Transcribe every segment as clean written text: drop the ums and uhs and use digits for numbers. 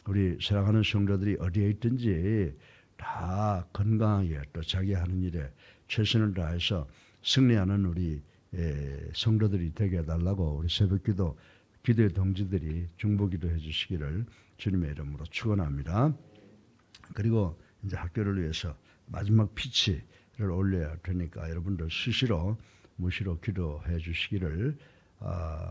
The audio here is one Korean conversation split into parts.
우리 사랑하는 성도들이 어디에 있든지 다 건강하게 또 자기 하는 일에 최선을 다해서 승리하는 우리 성도들이 되게 해달라고 우리 새벽기도 기도의 동지들이 중보기도 해주시기를 주님의 이름으로 축원합니다. 그리고 이제 학교를 위해서 마지막 피치를 올려야 되니까 여러분들 수시로 무시로 기도해 주시기를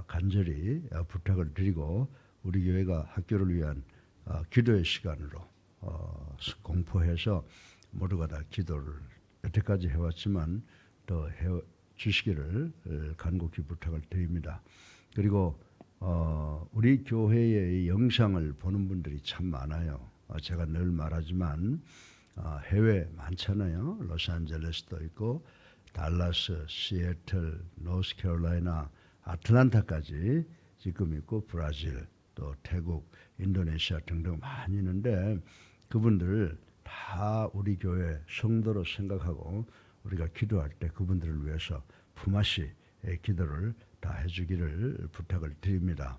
간절히 부탁을 드리고 우리 교회가 학교를 위한 기도의 시간으로 공포해서 모두가 다 기도를 여태까지 해왔지만 더 해주시기를 간곡히 부탁을 드립니다. 그리고 우리 교회의 영상을 보는 분들이 참 많아요. 제가 늘 말하지만 해외 많잖아요. 로스앤젤레스도 있고 달라스, 시애틀, 노스캐롤라이나, 아틀란타까지 지금 있고 브라질, 또 태국, 인도네시아 등등 많이 있는데 그분들 다 우리 교회 성도로 생각하고 우리가 기도할 때 그분들을 위해서 품앗이 기도를 다 해주기를 부탁을 드립니다.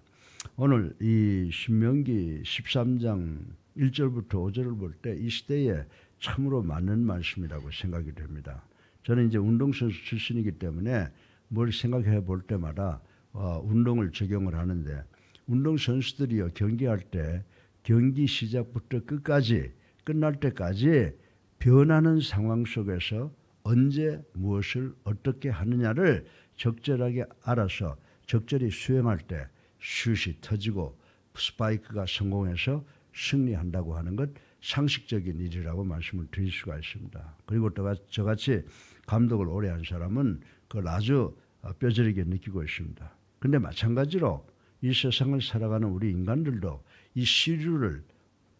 오늘 이 신명기 13장 1절부터 5절을 볼 때 이 시대에 참으로 맞는 말씀이라고 생각이 됩니다. 저는 이제 운동선수 출신이기 때문에 뭘 생각해 볼 때마다 운동을 적용을 하는데 운동선수들이요 경기할 때 경기 시작부터 끝까지 끝날 때까지 변하는 상황 속에서 언제 무엇을 어떻게 하느냐를 적절하게 알아서 적절히 수행할 때 슛이 터지고 스파이크가 성공해서 승리한다고 하는 것 상식적인 일이라고 말씀을 드릴 수가 있습니다. 그리고 저같이 감독을 오래 한 사람은 그걸 아주 뼈저리게 느끼고 있습니다. 그런데 마찬가지로 이 세상을 살아가는 우리 인간들도 이 시류를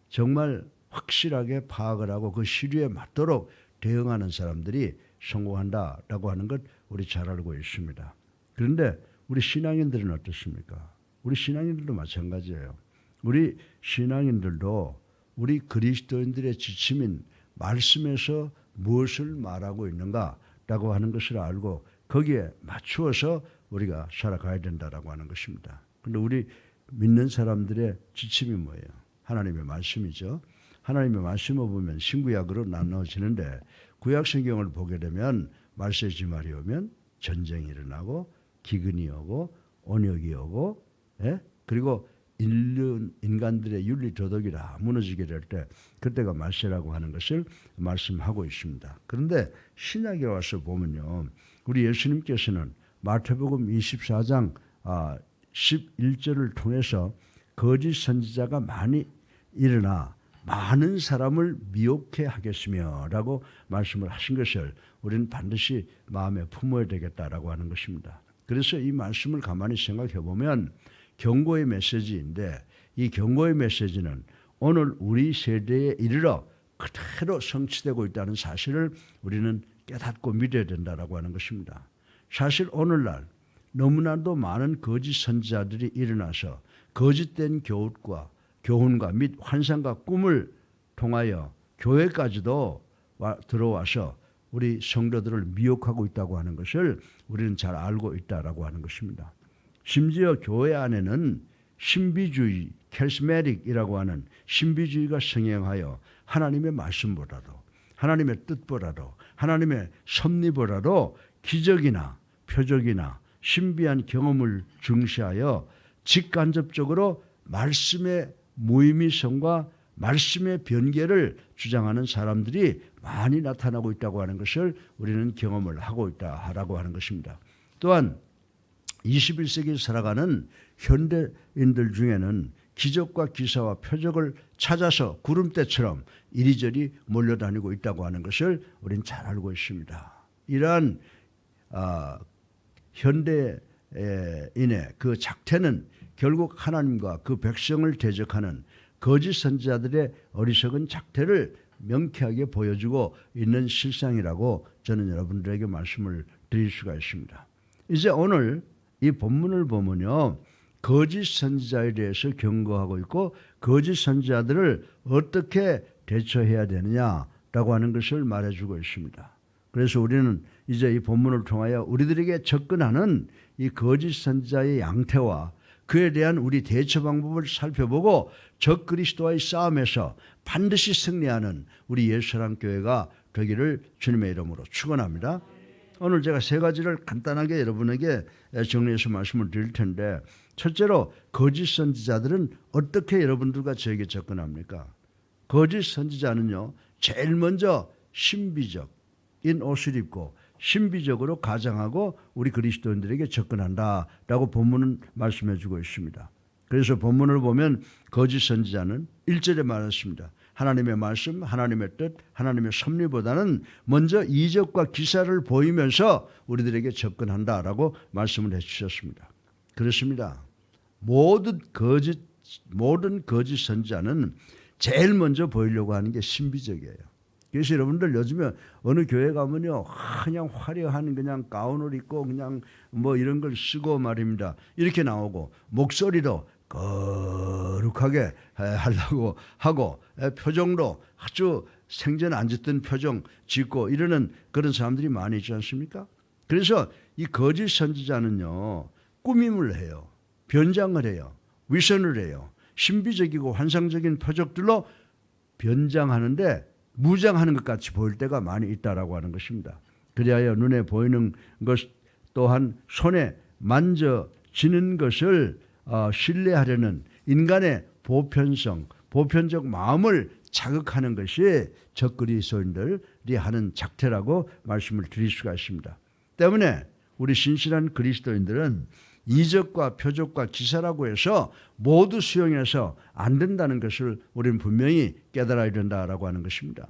정말 확실하게 파악을 하고 그 시류에 맞도록 대응하는 사람들이 성공한다라고 하는 것 우리 잘 알고 있습니다. 그런데 우리 신앙인들은 어떻습니까? 우리 신앙인들도 마찬가지예요. 우리 신앙인들도 우리 그리스도인들의 지침인 말씀에서 무엇을 말하고 있는가라고 하는 것을 알고 거기에 맞추어서 우리가 살아가야 된다라고 하는 것입니다. 그런데 우리 믿는 사람들의 지침이 뭐예요? 하나님의 말씀이죠. 하나님의 말씀을 보면 신구약으로 나눠지는데 구약 성경을 보게 되면 말세의 지말이 오면 전쟁이 일어나고 기근이 오고 온역이 오고 그리고 인간들의 윤리 도덕이 다 무너지게 될 때 그때가 말세라고 하는 것을 말씀하고 있습니다. 그런데 신약에 와서 보면요. 우리 예수님께서는 마태복음 24장 11절을 통해서 거짓 선지자가 많이 일어나 많은 사람을 미혹해 하겠으며 라고 말씀을 하신 것을 우리는 반드시 마음에 품어야 되겠다라고 하는 것입니다. 그래서 이 말씀을 가만히 생각해 보면 경고의 메시지인데 이 경고의 메시지는 오늘 우리 세대에 이르러 그대로 성취되고 있다는 사실을 우리는 깨닫고 믿어야 된다라고 하는 것입니다. 사실 오늘날 너무나도 많은 거짓 선지자들이 일어나서 거짓된 교훈과 및 환상과 꿈을 통하여 교회까지도 들어와서 우리 성도들을 미혹하고 있다고 하는 것을 우리는 잘 알고 있다라고 하는 것입니다. 심지어 교회 안에는 신비주의, 캐리스메틱이라고 하는 신비주의가 성행하여 하나님의 말씀보다도 하나님의 뜻보다도 하나님의 섭리보다도 기적이나 표적이나 신비한 경험을 중시하여 직간접적으로 말씀의 무의미성과 말씀의 변개를 주장하는 사람들이 많이 나타나고 있다고 하는 것을 우리는 경험을 하고 있다라고 하는 것입니다. 또한 21세기에 살아가는 현대인들 중에는 기적과 기사와 표적을 찾아서 구름대처럼 이리저리 몰려다니고 있다고 하는 것을 우리는 잘 알고 있습니다. 이러한 현대인의 그 작태는 결국 하나님과 그 백성을 대적하는 거짓 선지자들의 어리석은 작태를 명쾌하게 보여주고 있는 실상이라고 저는 여러분들에게 말씀을 드릴 수가 있습니다. 이제 오늘 이 본문을 보면요. 거짓 선지자에 대해서 경고하고 있고 거짓 선지자들을 어떻게 대처해야 되느냐라고 하는 것을 말해주고 있습니다. 그래서 우리는 이제 이 본문을 통하여 우리들에게 접근하는 이 거짓 선지자의 양태와 그에 대한 우리 대처 방법을 살펴보고 적 그리스도와의 싸움에서 반드시 승리하는 우리 예수사랑교회가 되기를 주님의 이름으로 축원합니다. 오늘 제가 세 가지를 간단하게 여러분에게 정리해서 말씀을 드릴 텐데, 첫째로 거짓 선지자들은 어떻게 여러분들과 저에게 접근합니까? 거짓 선지자는요, 제일 먼저 신비적인 옷을 입고 신비적으로 가장하고 우리 그리스도인들에게 접근한다라고 본문은 말씀해 주고 있습니다. 그래서 본문을 보면 거짓 선지자는 1절에 말했습니다. 하나님의 말씀, 하나님의 뜻, 하나님의 섭리보다는 먼저 이적과 기사를 보이면서 우리들에게 접근한다라고 말씀을 해주셨습니다. 그렇습니다. 모든 거짓 선지자는 제일 먼저 보이려고 하는 게 신비적이에요. 그래서 여러분들 요즘에 어느 교회 가면요, 그냥 화려한 그냥 가운을 입고 그냥 뭐 이런 걸 쓰고 말입니다. 이렇게 나오고 목소리도 거룩하게 하려고 하고 표정도 아주 생전 안 짓던 표정 짓고 이러는 그런 사람들이 많이 있지 않습니까? 그래서 이 거짓 선지자는요, 꾸밈을 해요. 변장을 해요. 위선을 해요. 신비적이고 환상적인 표적들로 변장하는데 무장하는 것 같이 보일 때가 많이 있다라고 하는 것입니다. 그리하여 눈에 보이는 것 또한 손에 만져지는 것을 신뢰하려는 인간의 보편적 마음을 자극하는 것이 적 그리스도인들이 하는 작태라고 말씀을 드릴 수가 있습니다. 때문에 우리 신실한 그리스도인들은 이적과 표적과 기사라고 해서 모두 수용해서 안 된다는 것을 우리는 분명히 깨달아야 된다라고 하는 것입니다.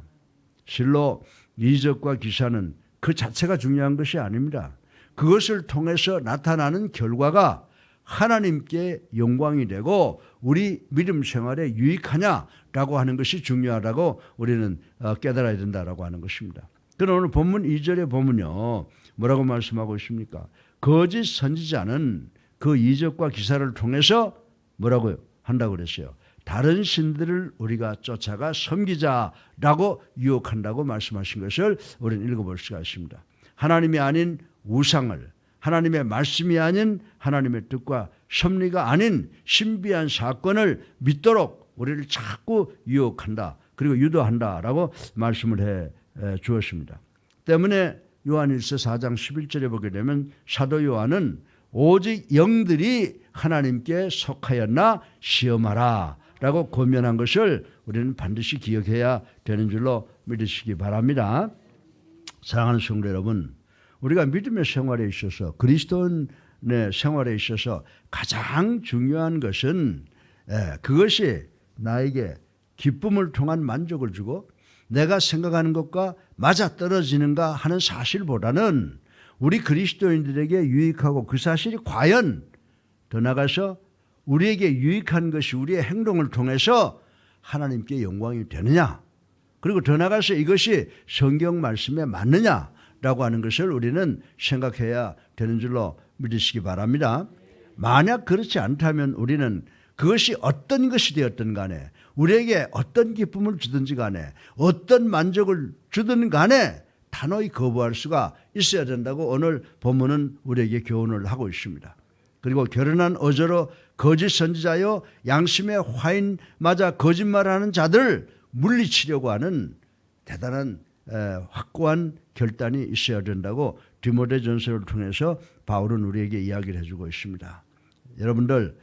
실로 이적과 기사는 그 자체가 중요한 것이 아닙니다. 그것을 통해서 나타나는 결과가 하나님께 영광이 되고 우리 믿음 생활에 유익하냐라고 하는 것이 중요하다고 우리는 깨달아야 된다라고 하는 것입니다. 그럼 오늘 본문 2절에 보면요, 뭐라고 말씀하고 있습니까? 거짓 선지자는 그 이적과 기사를 통해서 뭐라고 한다고 그랬어요? 다른 신들을 우리가 쫓아가 섬기자라고 유혹한다고 말씀하신 것을 우리는 읽어볼 수가 있습니다. 하나님이 아닌 우상을, 하나님의 말씀이 아닌 하나님의 뜻과 섭리가 아닌 신비한 사건을 믿도록 우리를 자꾸 유혹한다, 그리고 유도한다라고 말씀을 해 주었습니다. 때문에 요한일서 4장 11절에 보게 되면 사도 요한은 오직 영들이 하나님께 속하였나 시험하라 라고 권면한 것을 우리는 반드시 기억해야 되는 줄로 믿으시기 바랍니다. 사랑하는 성도 여러분, 우리가 믿음의 생활에 있어서, 그리스도인의 생활에 있어서 가장 중요한 것은 그것이 나에게 기쁨을 통한 만족을 주고 내가 생각하는 것과 맞아떨어지는가 하는 사실보다는 우리 그리스도인들에게 유익하고 그 사실이 과연 더 나아가서 우리에게 유익한 것이 우리의 행동을 통해서 하나님께 영광이 되느냐, 그리고 더 나아가서 이것이 성경 말씀에 맞느냐라고 하는 것을 우리는 생각해야 되는 줄로 믿으시기 바랍니다. 만약 그렇지 않다면 우리는 그것이 어떤 것이 되었든 간에, 우리에게 어떤 기쁨을 주든지 간에, 어떤 만족을 주든 간에 단호히 거부할 수가 있어야 된다고 오늘 본문은 우리에게 교훈을 하고 있습니다. 그리고 결혼한 어조로 거짓 선지자여 양심의 화인 맞아 거짓말하는 자들을 물리치려고 하는 대단한 확고한 결단이 있어야 된다고 디모데전서를 통해서 바울은 우리에게 이야기를 해주고 있습니다. 여러분들,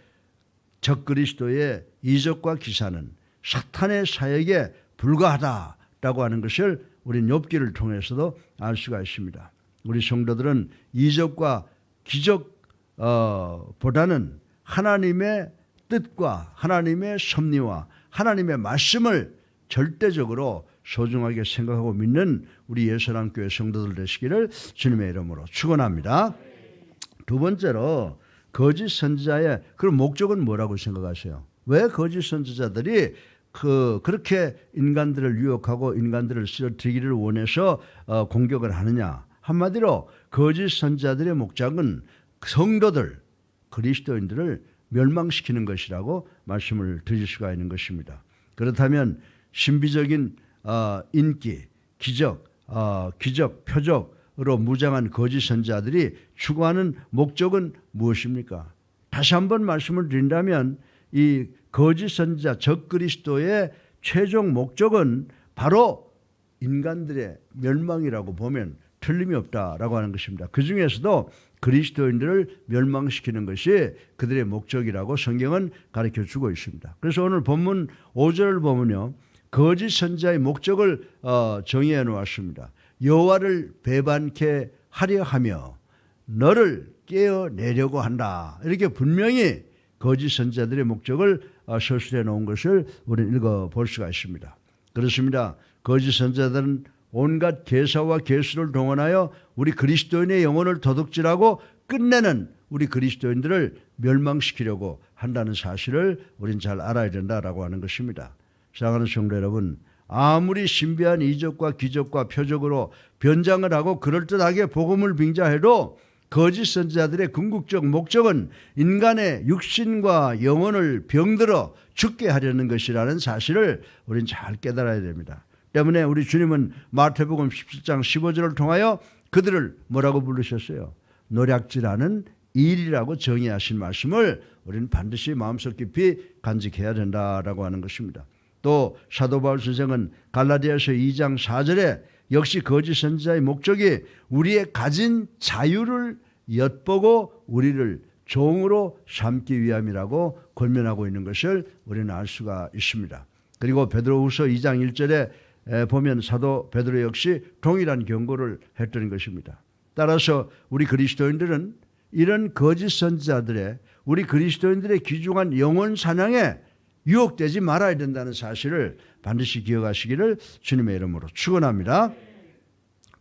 적그리스도의 이적과 기사는 사탄의 사역에 불과하다라고 하는 것을 우리는 욥기를 통해서도 알 수가 있습니다. 우리 성도들은 이적과 기적보다는 하나님의 뜻과 하나님의 섭리와 하나님의 말씀을 절대적으로 소중하게 생각하고 믿는 우리 예수사랑교회 성도들 되시기를 주님의 이름으로 축원합니다. 두 번째로 거짓 선지자의 그 목적은 뭐라고 생각하세요? 왜 거짓 선지자들이 그렇게 인간들을 유혹하고 인간들을 쓰러뜨리기를 원해서 공격을 하느냐? 한마디로 거짓 선지자들의 목적은 성도들, 그리스도인들을 멸망시키는 것이라고 말씀을 드릴 수가 있는 것입니다. 그렇다면 신비적인 인기, 기적, 표적으로 무장한 거짓 선지자들이 추구하는 목적은 무엇입니까? 다시 한번 말씀을 드린다면 이 거짓 선지자 적그리스도의 최종 목적은 바로 인간들의 멸망이라고 보면 틀림이 없다라고 하는 것입니다. 그 중에서도 그리스도인들을 멸망시키는 것이 그들의 목적이라고 성경은 가르쳐주고 있습니다. 그래서 오늘 본문 5절을 보면요, 거짓 선지자의 목적을 정의해 놓았습니다. 여호와를 배반케 하려 하며 너를 깨어내려고 한다. 이렇게 분명히 거짓 선지자들의 목적을 서술해 놓은 것을 우리는 읽어볼 수가 있습니다. 그렇습니다. 거짓 선지자들은 온갖 계사와 계수를 동원하여 우리 그리스도인의 영혼을 도둑질하고 끝내는 우리 그리스도인들을 멸망시키려고 한다는 사실을 우리는 잘 알아야 된다라고 하는 것입니다. 사랑하는 성도 여러분, 아무리 신비한 이적과 기적과 표적으로 변장을 하고 그럴듯하게 복음을 빙자해도 거짓 선지자들의 궁극적 목적은 인간의 육신과 영혼을 병들어 죽게 하려는 것이라는 사실을 우리는 잘 깨달아야 됩니다. 때문에 우리 주님은 마태복음 17장 15절을 통하여 그들을 뭐라고 부르셨어요? 노략질하는 일이라고 정의하신 말씀을 우리는 반드시 마음속 깊이 간직해야 된다라고 하는 것입니다. 또 사도 바울 선생은 갈라디아서 2장 4절에 역시 거짓 선지자의 목적이 우리의 가진 자유를 엿보고 우리를 종으로 삼기 위함이라고 권면하고 있는 것을 우리는 알 수가 있습니다. 그리고 베드로후서 2장 1절에 보면 사도 베드로 역시 동일한 경고를 했던 것입니다. 따라서 우리 그리스도인들은 이런 거짓 선지자들의 우리 그리스도인들의 귀중한 영혼 사냥에 유혹되지 말아야 된다는 사실을 반드시 기억하시기를 주님의 이름으로 축원합니다.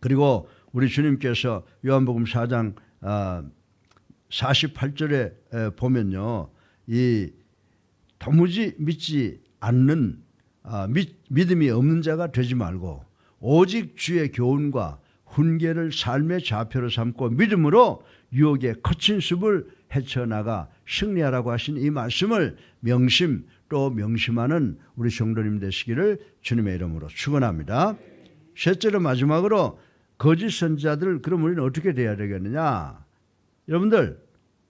그리고 우리 주님께서 요한복음 4장 48절에 보면요, 이 도무지 믿지 않는 믿음이 없는 자가 되지 말고 오직 주의 교훈과 훈계를 삶의 좌표로 삼고 믿음으로 유혹의 거친 숲을 헤쳐나가 승리하라고 하신 이 말씀을 명심 또 명심하는 우리 성도님 되시기를 주님의 이름으로 축원합니다. 셋째로 마지막으로 거짓 선지자들, 그럼 우리는 어떻게 돼야 되겠느냐? 여러분들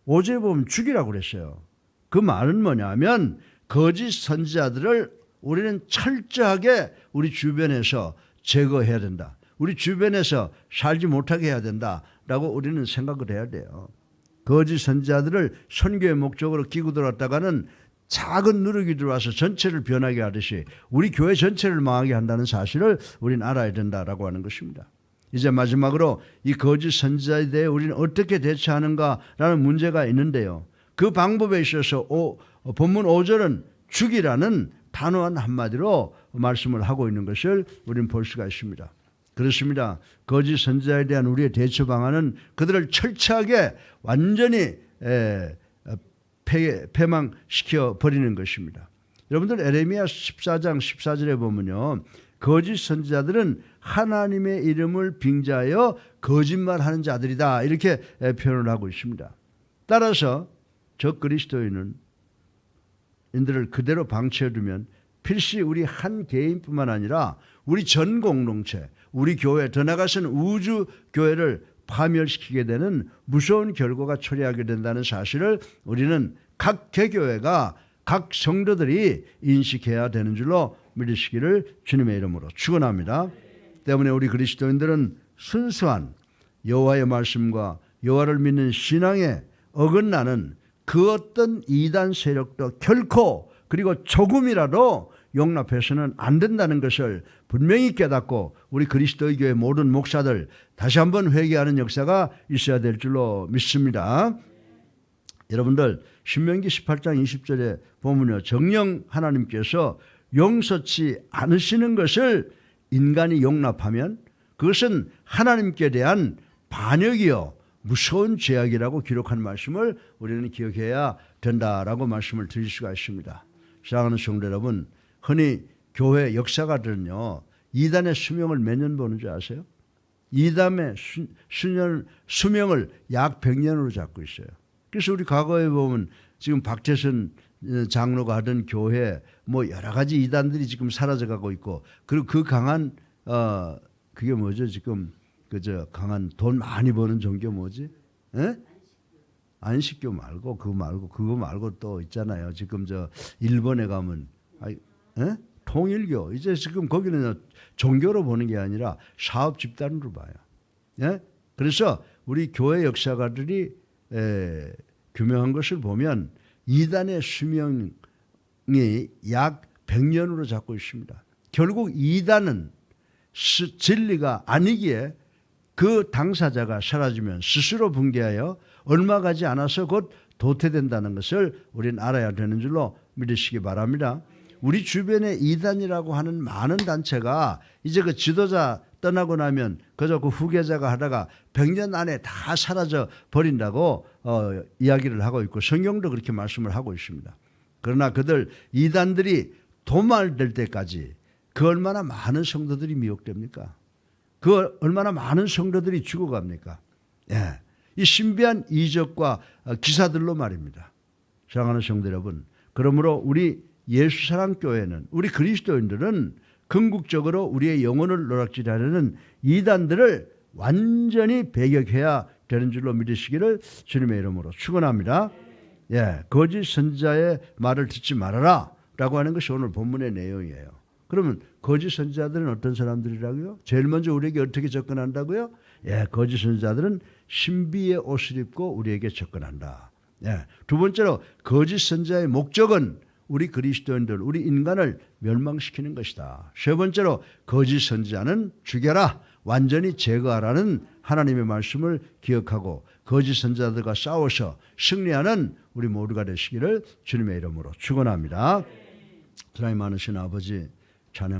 5절에 보면 죽이라고 그랬어요. 그 말은 뭐냐면 거짓 선지자들을 우리는 철저하게 우리 주변에서 제거해야 된다. 우리 주변에서 살지 못하게 해야 된다라고 우리는 생각을 해야 돼요. 거짓 선지자들을 선교의 목적으로 끼고 들어왔다가는 작은 누룩이 들어와서 전체를 변하게 하듯이 우리 교회 전체를 망하게 한다는 사실을 우리는 알아야 된다라고 하는 것입니다. 이제 마지막으로 이 거짓 선지자에 대해 우리는 어떻게 대처하는가라는 문제가 있는데요. 그 방법에 있어서 본문 5절은 죽이라는 단호한 한마디로 말씀을 하고 있는 것을 우리는 볼 수가 있습니다. 그렇습니다. 거짓 선지자에 대한 우리의 대처 방안은 그들을 철저하게 완전히 패망시켜 버리는 것입니다. 여러분들 에레미야 14장 14절에 보면요, 거짓 선지자들은 하나님의 이름을 빙자하여 거짓말하는 자들이다, 이렇게 표현을 하고 있습니다. 따라서 저 그리스도인은 인들을 그대로 방치해두면 필시 우리 한 개인뿐만 아니라 우리 전 공동체, 우리 교회, 더 나아가서는 우주 교회를 파멸시키게 되는 무서운 결과가 초래하게 된다는 사실을 우리는 각 개교회가 각 성도들이 인식해야 되는 줄로 믿으시기를 주님의 이름으로 축원합니다. 때문에 우리 그리스도인들은 순수한 여호와의 말씀과 여호와를 믿는 신앙에 어긋나는 그 어떤 이단 세력도 결코 그리고 조금이라도 용납해서는 안 된다는 것을 분명히 깨닫고 우리 그리스도의 교회 모든 목사들 다시 한번 회개하는 역사가 있어야 될 줄로 믿습니다. 여러분들 신명기 18장 20절에 보면요, 정녕 하나님께서 용서치 않으시는 것을 인간이 용납하면 그것은 하나님께 대한 반역이요 무서운 죄악이라고 기록한 말씀을 우리는 기억해야 된다라고 말씀을 드릴 수가 있습니다. 사랑하는 성도 여러분, 흔히 교회 역사가들은요, 이단의 수명을 몇 년 보는 줄 아세요? 이단의 수명을 약 100년으로 잡고 있어요. 그래서 우리 과거에 보면 지금 박재선 장로가 하던 교회 뭐 여러 가지 이단들이 지금 사라져가고 있고, 그리고 그 강한 그게 뭐죠? 지금 그저 강한 돈 많이 버는 종교 뭐지? 에? 안식교 말고 그거 말고 또 있잖아요. 지금 저 일본에 가면 통일교 이제 지금 거기는 종교로 보는 게 아니라 사업 집단으로 봐요. 예? 그래서 우리 교회 역사가들이 규명한 것을 보면 이단의 수명이 약 100년으로 잡고 있습니다. 결국 이단은 진리가 아니기에 그 당사자가 사라지면 스스로 붕괴하여 얼마 가지 않아서 곧 도태된다는 것을 우리는 알아야 되는 줄로 믿으시기 바랍니다. 우리 주변에 이단이라고 하는 많은 단체가 이제 그 지도자 떠나고 나면 그저 그 후계자가 하다가 100년 안에 다 사라져 버린다고 이야기를 하고 있고 성경도 그렇게 말씀을 하고 있습니다. 그러나 그들 이단들이 도말될 때까지 그 얼마나 많은 성도들이 미혹됩니까? 그 얼마나 많은 성도들이 죽어갑니까? 예. 이 신비한 이적과 기사들로 말입니다. 사랑하는 성도 여러분, 그러므로 우리 예수사랑교회는 우리 그리스도인들은 궁극적으로 우리의 영혼을 노락질하려는 이단들을 완전히 배격해야 되는 줄로 믿으시기를 주님의 이름으로 축원합니다. 예, 거짓 선지자의 말을 듣지 말아라 라고 하는 것이 오늘 본문의 내용이에요. 그러면 거짓 선지자들은 어떤 사람들이라고요? 제일 먼저 우리에게 어떻게 접근한다고요? 예, 거짓 선지자들은 신비의 옷을 입고 우리에게 접근한다. 예, 두 번째로 거짓 선지자의 목적은 우리 그리스도인들, 우리 인간을 멸망시키는 것이다. 세 번째로 거짓 선지자는 죽여라, 완전히 제거하라는 하나님의 말씀을 기억하고 거짓 선지자들과 싸워서 승리하는 우리 모두가 되시기를 주님의 이름으로 축원합니다. 사랑이 많으신 아버지 찬양